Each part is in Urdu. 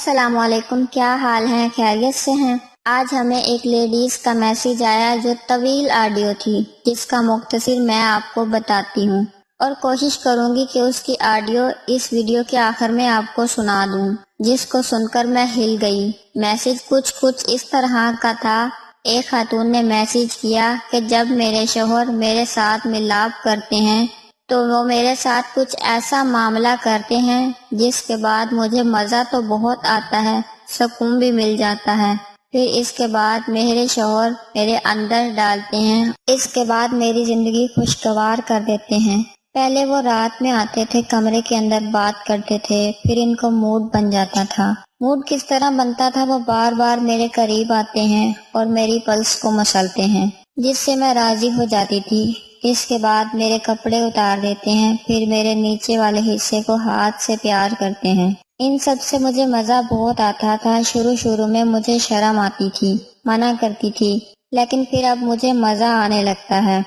السلام علیکم، کیا حال ہے؟ خیریت سے ہیں؟ آج ہمیں ایک لیڈیز کا میسیج آیا جو طویل آڈیو تھی، جس کا مختصر میں آپ کو بتاتی ہوں اور کوشش کروں گی کہ اس کی آڈیو اس ویڈیو کے آخر میں آپ کو سنا دوں، جس کو سن کر میں ہل گئی۔ میسیج کچھ اس طرح کا تھا۔ ایک خاتون نے میسیج کیا کہ جب میرے شوہر میرے ساتھ ملاپ کرتے ہیں تو وہ میرے ساتھ کچھ ایسا معاملہ کرتے ہیں جس کے بعد مجھے مزہ تو بہت آتا ہے، سکون بھی مل جاتا ہے، پھر اس کے بعد میرے شوہر میرے اندر ڈالتے ہیں، اس کے بعد میری زندگی خوشگوار کر دیتے ہیں۔ پہلے وہ رات میں آتے تھے، کمرے کے اندر بات کرتے تھے، پھر ان کو موڈ بن جاتا تھا۔ موڈ کس طرح بنتا تھا؟ وہ بار بار میرے قریب آتے ہیں اور میری پلس کو مسلتے ہیں، جس سے میں راضی ہو جاتی تھی۔ اس کے بعد میرے کپڑے اتار دیتے ہیں، پھر میرے نیچے والے حصے کو ہاتھ سے پیار کرتے ہیں۔ ان سب سے مجھے مزہ بہت آتا تھا۔ شروع میں مجھے شرم آتی تھی، منع کرتی تھی، لیکن پھر اب مجھے مزہ آنے لگتا ہے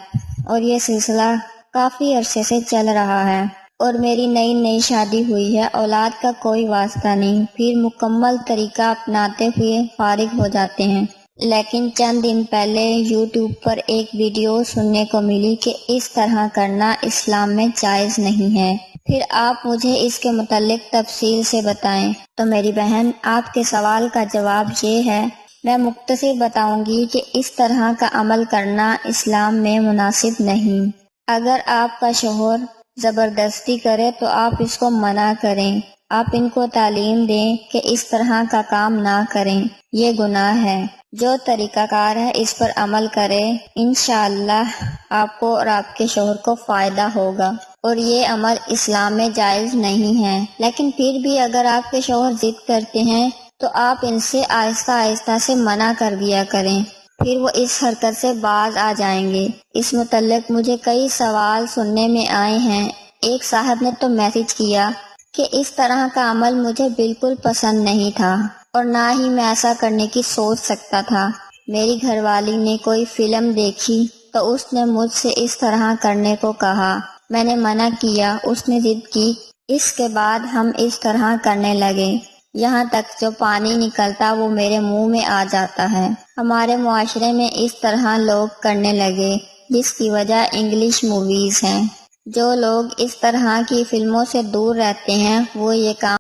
اور یہ سلسلہ کافی عرصے سے چل رہا ہے۔ اور میری نئی شادی ہوئی ہے، اولاد کا کوئی واسطہ نہیں، پھر مکمل طریقہ اپناتے ہوئے فارغ ہو جاتے ہیں۔ لیکن چند دن پہلے یوٹیوب پر ایک ویڈیو سننے کو ملی کہ اس طرح کرنا اسلام میں جائز نہیں ہے۔ پھر آپ مجھے اس کے متعلق تفصیل سے بتائیں۔ تو میری بہن، آپ کے سوال کا جواب یہ ہے، میں مختصر بتاؤں گی کہ اس طرح کا عمل کرنا اسلام میں مناسب نہیں۔ اگر آپ کا شوہر زبردستی کرے تو آپ اس کو منع کریں، آپ ان کو تعلیم دیں کہ اس طرح کا کام نہ کریں، یہ گناہ ہے۔ جو طریقہ کار ہے اس پر عمل کرے، انشاءاللہ آپ کو اور آپ کے شوہر کو فائدہ ہوگا۔ اور یہ عمل اسلام میں جائز نہیں ہے، لیکن پھر بھی اگر آپ کے شوہر ضد کرتے ہیں تو آپ ان سے آہستہ سے منع کر دیا کریں، پھر وہ اس حرکت سے باز آ جائیں گے۔ اس متعلق مجھے کئی سوال سننے میں آئے ہیں۔ ایک صاحب نے تو میسج کیا کہ اس طرح کا عمل مجھے بالکل پسند نہیں تھا اور نہ ہی میں ایسا کرنے کی سوچ سکتا تھا۔ میری گھر والی نے کوئی فلم دیکھی تو اس نے مجھ سے اس طرح کرنے کو کہا، میں نے منع کیا، اس نے ضد کی، اس کے بعد ہم اس طرح کرنے لگے، یہاں تک جو پانی نکلتا وہ میرے منہ میں آ جاتا ہے۔ ہمارے معاشرے میں اس طرح لوگ کرنے لگے، جس کی وجہ انگلش موویز ہیں۔ جو لوگ اس طرح کی فلموں سے دور رہتے ہیں وہ یہ کام